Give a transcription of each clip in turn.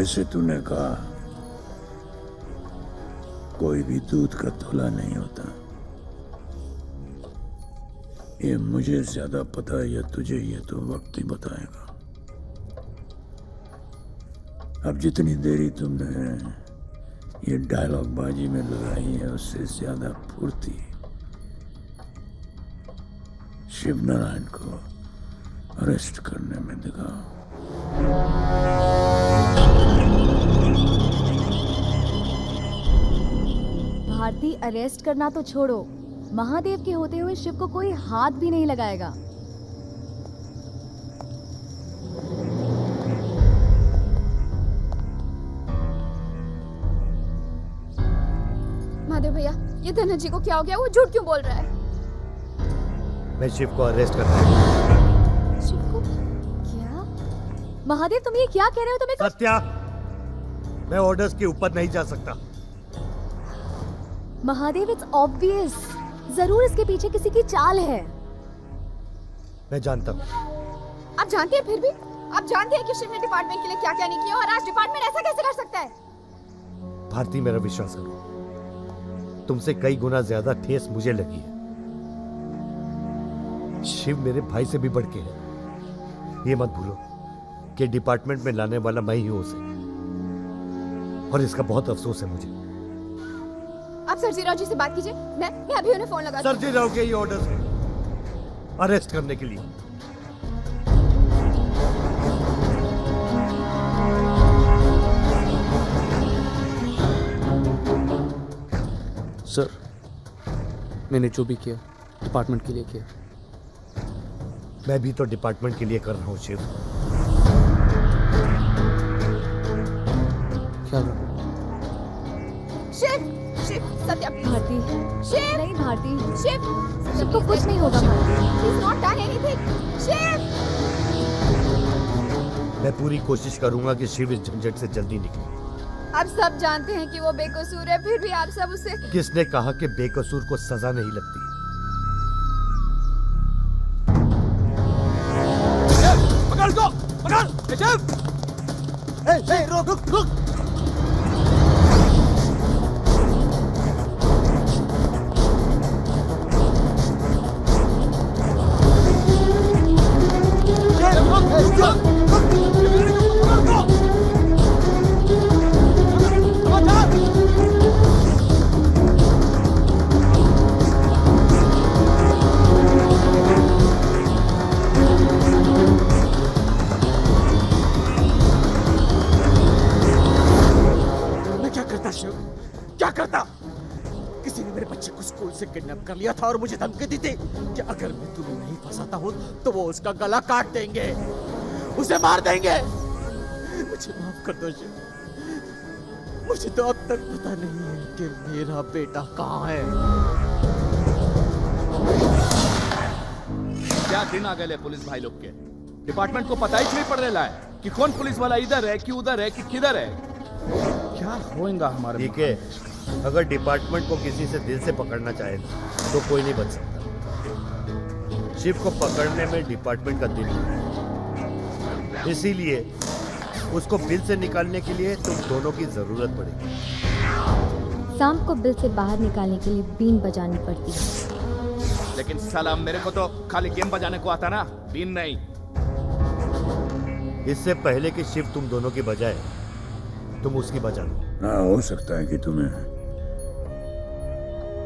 जैसे तूने कहा, कोई भी दूध का धुला नहीं होता। ये मुझे ज्यादा पता है या तुझे, ये तो वक्त ही बताएगा। अब जितनी देरी तुमने ये डायलॉग बाजी में लगाई है, उससे ज्यादा फुर्ती शिव नारायण को अरेस्ट करने में दिखाओ। भारती, अरेस्ट करना तो छोड़ो, महादेव के होते हुए शिव को कोई हाथ भी नहीं लगाएगा। महादेव भैया, ये धनंजय को क्या हो गया? वो झूठ क्यों बोल रहा है? मैं शिव को अरेस्ट कर रहा हूं। शिव को? क्या? महादेव, तुम ये क्या कह रहे हो? तुम्हें कुछ... सत्या, मैं ऑर्डर्स के ऊपर नहीं जा सकता। महादेव, इट्स ऑब्वियस, जरूर इसके पीछे किसी की चाल है। मैं जानता हूँ। आप जानते हैं? फिर भी आप जानते हैं कि शिव ने डिपार्टमेंट के लिए क्या क्या नहीं किया, और आज डिपार्टमेंट ऐसा कैसे कर सकता है? भारती, मेरा विश्वास करो, तुमसे कई गुना ज्यादा ठेस मुझे लगी है। शिव मेरे भाई से भी बढ़ के है। ये मत भूलो कि डिपार्टमेंट में लाने वाला मैं ही हूं उसे, और इसका बहुत अफसोस है मुझे। आप सरजी राव जी से बात कीजिए, मैं अभी उन्हें फोन लगा। सरजी राव के ये ऑर्डर्स हैं अरेस्ट करने के लिए। सर, मैंने जो भी किया डिपार्टमेंट के लिए किया। मैं भी तो डिपार्टमेंट के लिए कर रहा हूं शिव। क्या शिव, शिव, सत्या, भारती, शिव, नहीं भारती, शिव, शिव को कुछ नहीं होगा। Bharti, He's not done anything. Shiv! मैं पूरी कोशिश करूंगा कि शिव इस झंझट से जल्दी निकले। आप सब जानते हैं कि वो बेकसूर है, फिर भी आप सब उसे... किसने कहा कि बेकसूर को सजा नहीं लगती? पकड़ दो, पकड़! रुक! क्या करता? किसी ने मेरे बच्चे को स्कूल से किडनैप कर लिया था और मुझे धमकी दी थी कि अगर मैं तुम्हें नहीं फंसाता हूं तो वो उसका गला काट देंगे, उसे मार देंगे। मुझे माफ कर दो शिव, मुझे तो अब तक पता नहीं है कि मेरा बेटा कहाँ है। क्या दिन आ गए पुलिस भाई लोग के? डिपार्टमेंट को पता ही नहीं पड़ रहा है कि कौन पुलिस वाला इधर है कि उधर है कि किधर है। क्या होएगा हमारे? ठीक है, अगर डिपार्टमेंट को किसी से दिल से पकड़ना चाहे तो कोई नहीं बच सकता। शिव को पकड़ने में डिपार्टमेंट का दिल है, इसीलिए उसको बिल से निकालने के लिए तुम दोनों की जरूरत पड़ेगी। सांप को बिल से बाहर निकालने के लिए बीन बजानी पड़ती है। लेकिन साला मेरे को तो खाली गेम बजाने को आता ना, बीन नहीं। इससे पहले कि शिव तुम दोनों की बजाए, तुम उसकी बजा लो। हाँ, हो सकता है कि तुम्हें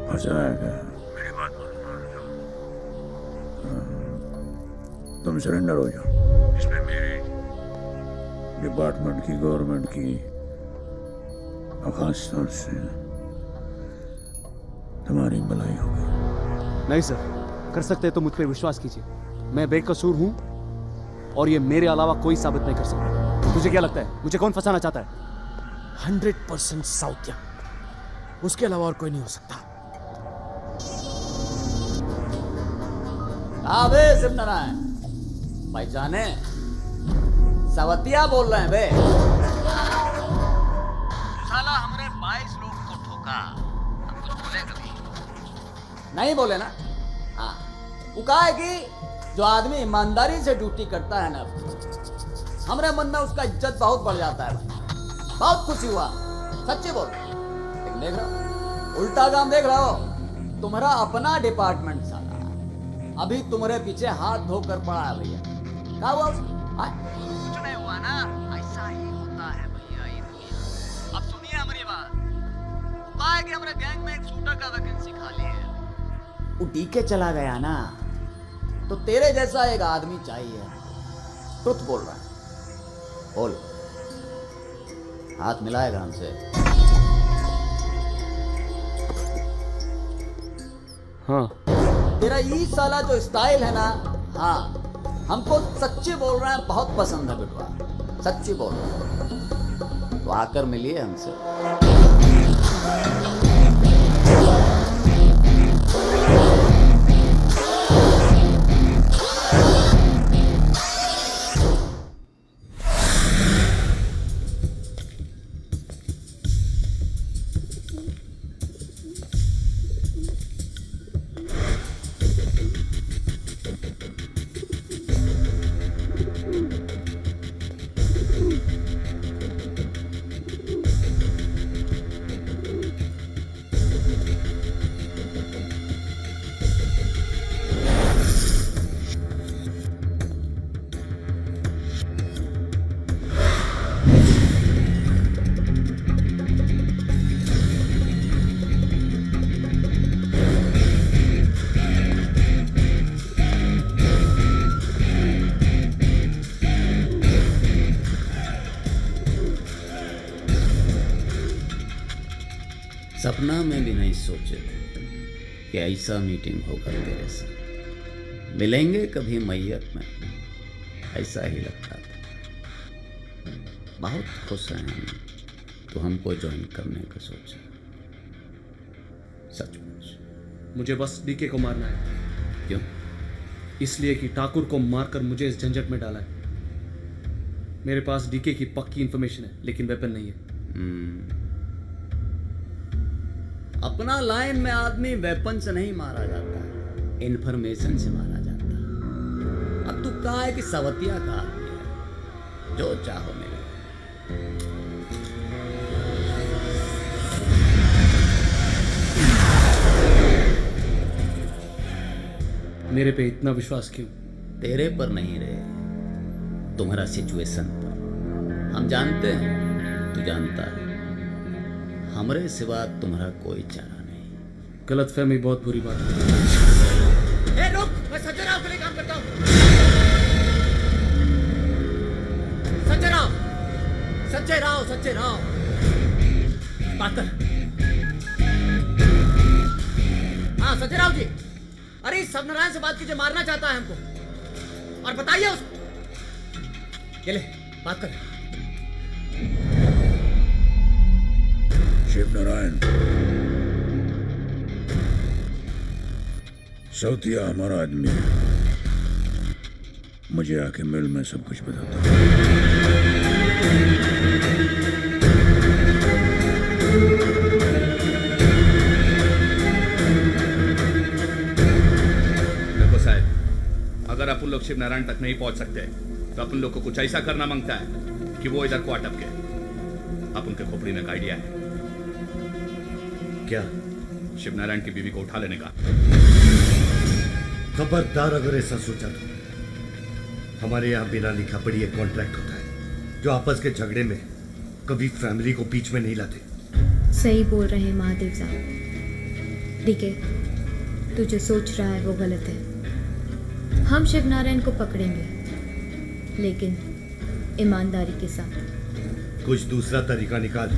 फंसाएगा। मेरी बात तुम सरेंडर हो जाओ। इसमें मेरी, डिपार्टमेंट की, गवर्नमेंट की, और खास तौर से तुम्हारी भलाई होगी। नहीं सर, कर सकते तो मुझ पे विश्वास कीजिए। मैं बेकसूर हूं और ये मेरे अलावा कोई साबित नहीं कर सकता। तुझे क्या लगता है मुझे कौन फंसाना चाहता है? 100% साउथिया, उसके अलावा और कोई नहीं हो सकता। बे शिव नारायण भाई जाने सवतिया बोल रहे हैं बे। साला हमरे 22 लोग को ठोका, हम कुछ बोले कभी नहीं बोले ना? हाँ, वो कहा है कि जो आदमी ईमानदारी से ड्यूटी करता है ना, हमरे मन में उसका इज्जत बहुत बढ़ जाता है भाई। बहुत खुशी हुआ, सच्ची बोल। लेकिन देख रहा हो, उल्टा काम देख रहा हो। तुम्हारा अपना डिपार्टमेंट साला अभी तुम्हारे पीछे हाथ धोकर पड़ा है भैया। क्या हुआ उसको? कुछ नहीं हुआ ना, ऐसा ही होता है भैया ये दुनिया। अब सुनिए हमारी बात। कहा है कि हमारे गैंग में एक शूटर का वैकेंसी खाली है। वो डीके चला गया ना, तो तेरे जैसा एक आदमी चाहिए। ट्रुथ बोल रहा है, बोल। हाथ मिलाएगा हमसे? हाँ। तेरा ये साला जो स्टाइल है ना, हाँ, हमको सच्ची बोल रहा है बहुत पसंद है बेटवा, सच्ची बोल रहा है। तो आकर मिलिए हमसे। सपना में भी नहीं सोचे थे कि ऐसा मीटिंग होगा तेरे साथ। मिलेंगे कभी मैयत में, ऐसा ही लगता था। बहुत खुश हैं हम तो हमको ज्वाइन करने का सोचा। सचमुच मुझे बस डीके को मारना है। क्यों? इसलिए कि ठाकुर को मारकर मुझे इस झंझट में डाला है। मेरे पास डीके की पक्की इंफॉर्मेशन है, लेकिन वेपन नहीं है। अपना लाइन में आदमी वेपन से नहीं मारा जाता, इंफॉर्मेशन से मारा जाता। अब तू कहा है कि सवतिया का आदमी है, जो चाहो मेरे। मेरे पे इतना विश्वास क्यों? तेरे पर नहीं रहे, तुम्हारा सिचुएशन पर। हम जानते हैं, तू जानता है, हमरे सिवा तुम्हारा कोई चारा नहीं। गलतफहमी बहुत बुरी बात है। रुक, मैं संजय राव के लिए काम करता हूँ। संजय राव, संजय राव, संजय राव, बात कर। हाँ संजय राव जी, अरे इस सत्यनारायण से बात कीजिए, मारना चाहता है हमको। और बताइए उसको। ये ले, बात कर। शिव नारायण, सौतिया हमारा आदमी है। मुझे आके मिल, मैं सब कुछ बताता हूँ। देखो साहब, अगर अपन लोग शिव नारायण तक नहीं पहुंच सकते तो अपन लोग को कुछ ऐसा करना मांगता है कि वो इधर को अटक के। अपन के खोपड़ी में एक आइडिया है। क्या? शिव नारायण की बीवी को उठा लेने का। खबरदार अगर ऐसा सोचा तो। हमारे यहाँ बिना लिखा पढ़ी एक कॉन्ट्रैक्ट होता है जो आपस के झगड़े में कभी फैमिली को बीच में नहीं लाते। सही बोल रहे हैं महादेव साहब। ठीक है, तू जो सोच रहा है वो गलत है। हम शिव नारायण को पकड़ेंगे, लेकिन ईमानदारी के साथ। कुछ दूसरा तरीका निकाल।